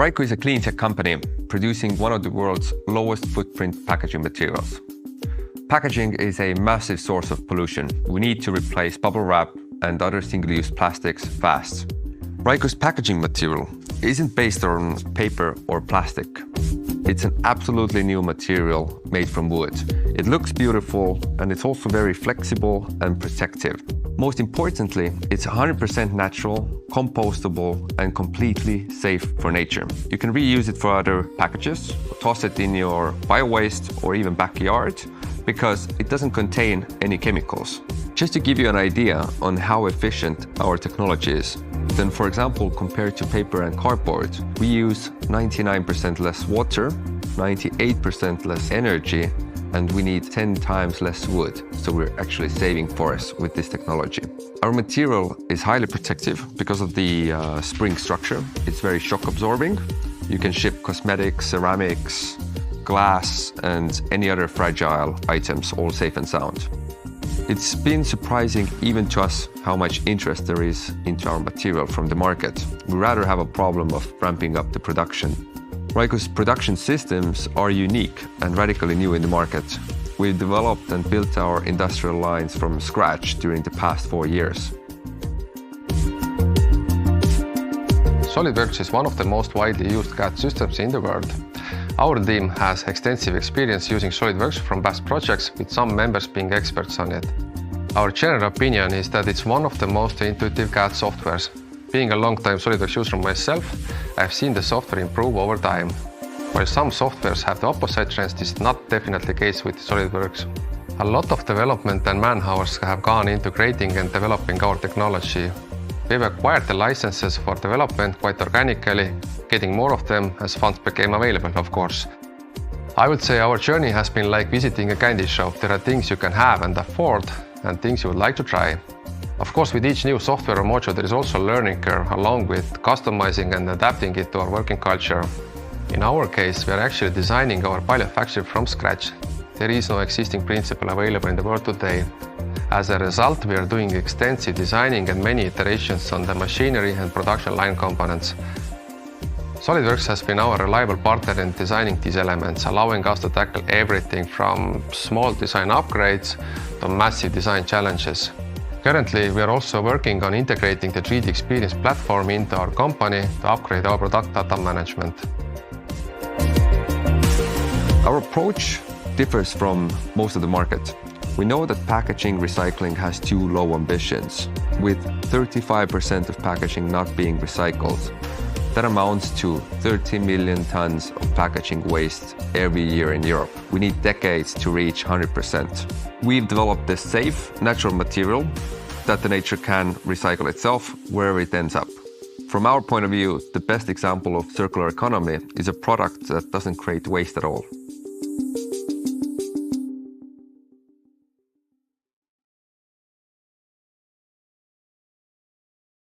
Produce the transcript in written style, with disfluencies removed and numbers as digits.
Raiku is a clean tech company producing one of the world's lowest footprint packaging materials. Packaging is a massive source of pollution. We need to replace bubble wrap and other single-use plastics fast. Raiku's packaging material isn't based on paper or plastic. It's an absolutely new material made from wood. It looks beautiful and it's also very flexible and protective. Most importantly, it's 100% natural, compostable, and completely safe for nature. You can reuse it for other packages, toss it in your bio-waste or even backyard, because it doesn't contain any chemicals. Just to give you an idea on how efficient our technology is, then for example, compared to paper and cardboard, we use 99% less water, 98% less energy, and we need 10 times less wood. So we're actually saving forests with this technology. Our material is highly protective because of the spring structure. It's very shock absorbing. You can ship cosmetics, ceramics, glass, and any other fragile items, all safe and sound. It's been surprising even to us how much interest there is into our material from the market. We rather have a problem of ramping up the production. Raiku's production systems are unique and radically new in the market. We've developed and built our industrial lines from scratch during the past 4 years. Solidworks is one of the most widely used CAD systems in the world. Our team has extensive experience using Solidworks from past projects, with some members being experts on it. Our general opinion is that it's one of the most intuitive CAD softwares. Being a long-time Solidworks user myself, I've seen the software improve over time. While some softwares have the opposite trends, this is not definitely the case with Solidworks. A lot of development and man-hours have gone into creating and developing our technology. We've acquired the licenses for development quite organically, getting more of them as funds became available, of course. I would say our journey has been like visiting a candy shop. There are things you can have and afford, and things you would like to try. Of course, with each new software or module, there is also a learning curve, along with customizing and adapting it to our working culture. In our case, we are actually designing our pilot factory from scratch. There is no existing principle available in the world today. As a result, we are doing extensive designing and many iterations on the machinery and production line components. Solidworks has been our reliable partner in designing these elements, allowing us to tackle everything from small design upgrades to massive design challenges. Currently, we are also working on integrating the 3D Experience platform into our company to upgrade our product data management. Our approach differs from most of the market. We know that packaging recycling has too low ambitions, with 35% of packaging not being recycled. That amounts to 30 million tons of packaging waste every year in Europe. We need decades to reach 100%. We've developed a safe, natural material that the nature can recycle itself wherever it ends up. From our point of view, the best example of circular economy is a product that doesn't create waste at all.